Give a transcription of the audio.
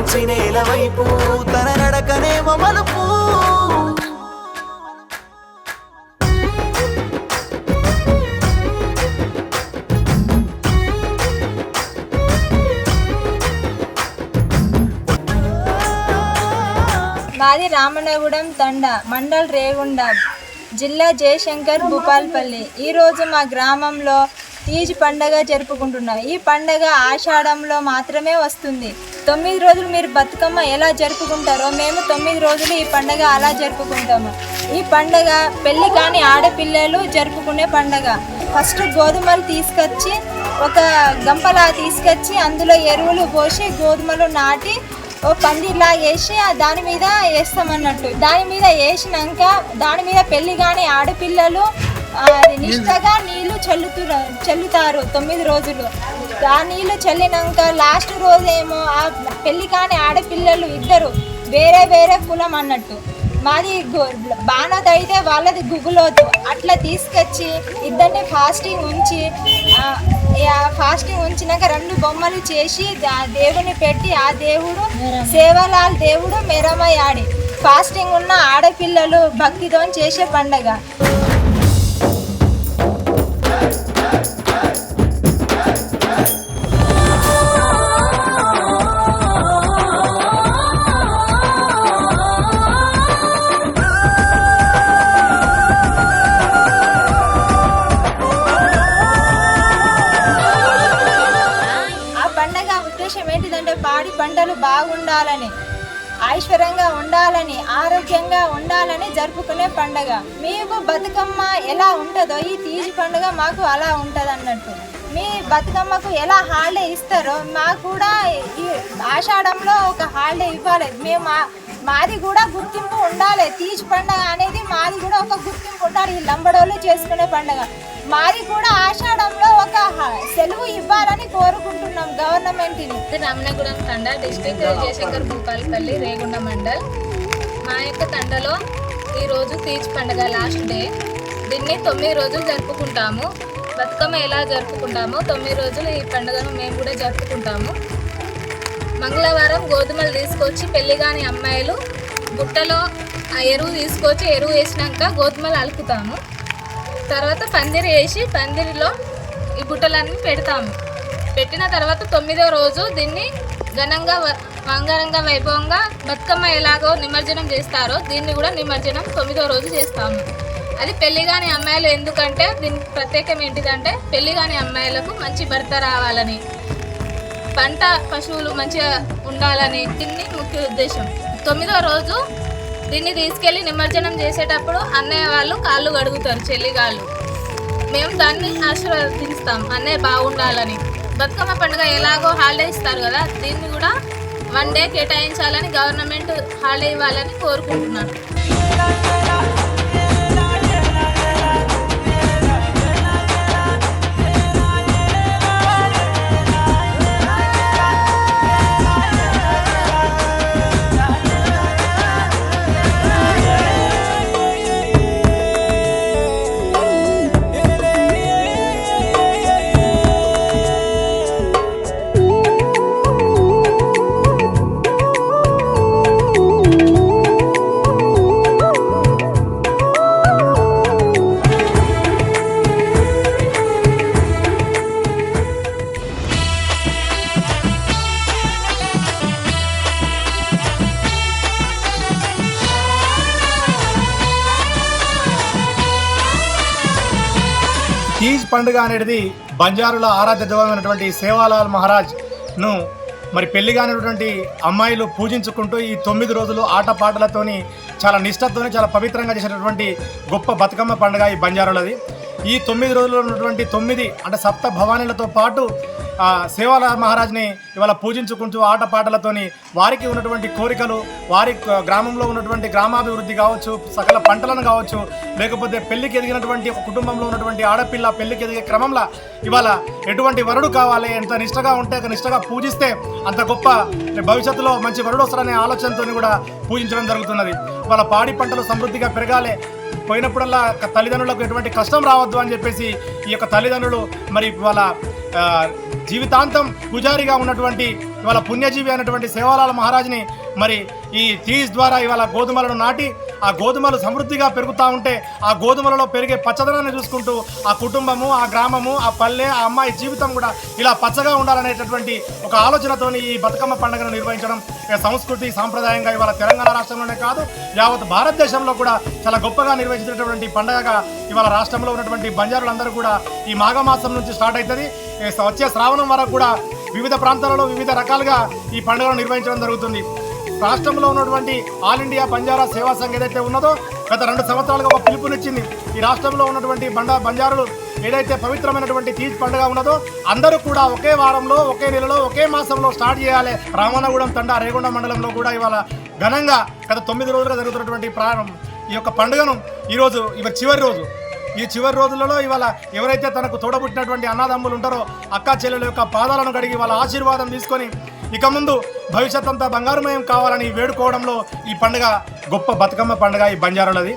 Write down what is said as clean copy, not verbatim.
వచ్చి నేల వైపు తన నడకనేమో మలుపు. మాది రామనగూడెం తండ, మండల్ రేగుండ, జిల్లా జయశంకర్ భూపాల్పల్లి. ఈరోజు మా గ్రామంలో తీజ్ పండగ జరుపుకుంటున్నాం. ఈ పండగ ఆషాఢంలో మాత్రమే వస్తుంది. 9 రోజులు మీరు బతుకమ్మ ఎలా జరుపుకుంటారో మేము 9 రోజులు ఈ పండగ అలా జరుపుకుంటాము. ఈ పండగ పెళ్లి కాని ఆడపిల్లలు జరుపుకునే పండగ. ఫస్ట్ గోధుమలు తీసుకొచ్చి ఒక గంపలా తీసుకొచ్చి అందులో ఎరువులు పోసి గోధుమలు నాటి ఓ పందిర్లా వేసి దాని మీద వేస్తామన్నట్టు. దాని మీద వేసినాక దాని మీద పెళ్లి కాని ఆడపిల్లలు నిష్టగా నీళ్లు చల్లుతారు 9 రోజులు. ఆ నీళ్లు చల్లినాక లాస్ట్ రోజేమో ఆ పెళ్లి కాని ఆడపిల్లలు ఇద్దరు వేరే వేరే కులం అన్నట్టు. మాది బాణోత్ అయితే వాళ్ళది గుగులోతు. అట్లా తీసుకొచ్చి ఇద్దరిని ఫాస్టింగ్ ఉంచినాక 2 బొమ్మలు చేసి దేవుని పెట్టి ఆ దేవుడు సేవలాల్ దేవుడు మెరమయాడి ఫాస్టింగ్ ఉన్న ఆడపిల్లలు భక్తితో చేసే పండగ. ఏంటిదంటే పాడి పంటలు బాగుండాలని, ఐశ్వర్యంగా ఉండాలని, ఆరోగ్యంగా ఉండాలని జరుపుకునే పండగ. మీకు బతుకమ్మ ఎలా ఉంటుందో ఈ తీజ్ పండుగ మాకు అలా ఉంటుంది అన్నట్టు. మీ బతుకమ్మకు ఎలా హాలిడే ఇస్తారో మాకు కూడా ఈ ఆషాఢంలో ఒక హాలిడే ఇవ్వాలి. మాది కూడా గుర్తింపు ఉండాలి. తీజ్ పండుగ అనేది మాది కూడా ఒక గుర్తింపు ఉండాలి. ఈ లంబడోళ్ళు చేసుకునే పండుగ మాది కూడా ఆషాఢంలో ఒక సెలవు ఇవ్వాలని కోరుకుంటున్నాం గవర్నమెంట్ని. రామనగూడెం తండ, డిస్ట్రిక్ట్ జయశంకర్ భూపాల్పల్లి, రేగుండ మండల్. మా యొక్క తండలో ఈరోజు తీజ్ పండుగ లాస్ట్ డే. దీన్ని 9 రోజులు జరుపుకుంటాము. బతుకమ్మ ఎలా జరుపుకుంటామో 9 రోజులు ఈ పండుగను మేము కూడా జరుపుకుంటాము. మంగళవారం గోధుమలు తీసుకొచ్చి పెళ్లి కాని అమ్మాయిలు బుట్టలో ఆ ఎరువు తీసుకొచ్చి ఎరువు వేసినాక గోధుమలు అలుకుతాము. తర్వాత పందిరి వేసి పందిరిలో ఈ బుట్టలన్నీ పెడతాము. పెట్టిన తర్వాత 9వ రోజు దీన్ని ఘనంగా అంగరంగ వైభవంగా బతుకమ్మ ఎలాగో నిమజ్జనం చేస్తారో దీన్ని కూడా నిమజ్జనం 9వ రోజు చేస్తాము. అది పెళ్లి కాని అమ్మాయిలు. ఎందుకంటే దీనికి ప్రత్యేకం ఏంటిదంటే పెళ్లి కాని అమ్మాయిలకు మంచి భర్త రావాలని, పంట పశువులు మంచిగా ఉండాలని దీన్ని ముఖ్య ఉద్దేశం. 9వ రోజు దీన్ని తీసుకెళ్ళి నిమజ్జనం చేసేటప్పుడు అన్నయ్య వాళ్ళు కాళ్ళు కడుగుతారు, చెల్లిగాళ్ళు. మేము దాన్ని ఆశీర్వదిస్తాం అన్నయ్య బాగుండాలని. బతుకమ్మ పండుగ ఎలాగో హాలిడే ఇస్తారు కదా, దీన్ని కూడా 1 డే కేటాయించాలని గవర్నమెంట్ హాలిడే ఇవ్వాలని కోరుకుంటున్నాను. తీజ్ పండుగ అనేది బంజారుల ఆరాధ్య దైవమైనటువంటి సేవాలాల్ మహారాజ్ను మరి పెళ్లి కానిటువంటి అమ్మాయిలు పూజించుకుంటూ ఈ 9 రోజులు ఆటపాటలతోని చాలా నిష్ఠతోని చాలా పవిత్రంగా చేసేటటువంటి గొప్ప బతుకమ్మ పండుగ ఈ బంజారులది. ఈ 9 రోజుల్లో ఉన్నటువంటి 9 అంటే సప్త భవానీలతో పాటు సేవాలాల్ మహారాజ్ని ఇవాళ పూజించుకుంటూ ఆటపాటలతోని వారికి ఉన్నటువంటి కోరికలు, వారి గ్రామంలో ఉన్నటువంటి గ్రామాభివృద్ధి కావచ్చు, సకల పంటలను కావచ్చు, లేకపోతే పెళ్లికి ఎదిగినటువంటి ఒక కుటుంబంలో ఉన్నటువంటి ఆడపిల్ల పెళ్లికి ఎదిగే క్రమంలో ఇవాళ ఎటువంటి వరుడు కావాలి, ఎంత నిష్టగా ఉంటే నిష్టగా పూజిస్తే అంత గొప్ప భవిష్యత్తులో మంచి వరుడు వస్తారనే ఆలోచనతో కూడా పూజించడం జరుగుతున్నది. ఇవాళ పాడి పంటలు సమృద్ధిగా పెరగాలి, పోయినప్పుడల్లా తల్లిదండ్రులకు ఎటువంటి కష్టం రావద్దు అని చెప్పేసి ఈ యొక్క తల్లిదండ్రులు మరి వాళ్ళ జీవితాంతం పూజారిగా ఉన్నటువంటి ఇవాళ పుణ్యజీవి అయినటువంటి సేవాలాల్ మహారాజ్ని మరి ఈ తీజ్ ద్వారా ఇవాళ గోధుమలను నాటి ఆ గోధుమలు సమృద్ధిగా పెరుగుతూ ఉంటే ఆ గోధుమలలో పెరిగే పచ్చదనాన్ని చూసుకుంటూ ఆ కుటుంబము, ఆ గ్రామము, ఆ పల్లె, ఆ అమ్మాయి జీవితం కూడా ఇలా పచ్చగా ఉండాలనేటటువంటి ఒక ఆలోచనతోని ఈ బతుకమ్మ పండుగను నిర్వహించడం సంస్కృతి సాంప్రదాయంగా ఇవాళ తెలంగాణ రాష్ట్రంలోనే కాదు యావత్ భారతదేశంలో కూడా చాలా గొప్పగా నిర్వహించినటువంటి పండుగగా ఇవాళ రాష్ట్రంలో ఉన్నటువంటి బంజారులందరూ కూడా ఈ మాఘమాసం నుంచి స్టార్ట్ అవుతుంది. వచ్చే శ్రావణం వరకు కూడా వివిధ ప్రాంతాలలో వివిధ రకాలుగా ఈ పండుగను నిర్వహించడం జరుగుతుంది. రాష్ట్రంలో ఉన్నటువంటి ఆల్ ఇండియా బంజారా సేవా సంఘ్ ఏదైతే ఉన్నదో గత 2 సంవత్సరాలుగా ఒక పిలుపునిచ్చింది. ఈ రాష్ట్రంలో ఉన్నటువంటి బంజారులు ఏదైతే పవిత్రమైనటువంటి తీజ్ పండుగ ఉన్నదో అందరూ కూడా ఒకే వారంలో, ఒకే నెలలో, ఒకే మాసంలో స్టార్ట్ చేయాలి. రామన్నగూడెం తండా రేగొండ మండలంలో కూడా ఇవాళ ఘనంగా గత 9 రోజులుగా జరుగుతున్నటువంటి ఈ యొక్క పండుగను ఈరోజు ఈ చివరి రోజులలో ఇవాళ ఎవరైతే తనకు తోడబుట్టినటువంటి అన్నదమ్ములు ఉంటారో అక్కా చెల్లెల యొక్క పాదాలను కడిగి వాళ్ళ ఆశీర్వాదం తీసుకొని ఇక ముందు భవిష్యత్ అంతా బంగారుమయం కావాలని వేడుకోవడంలో ఈ పండుగ గొప్ప బతుకమ్మ పండుగ ఈ బంజారులది.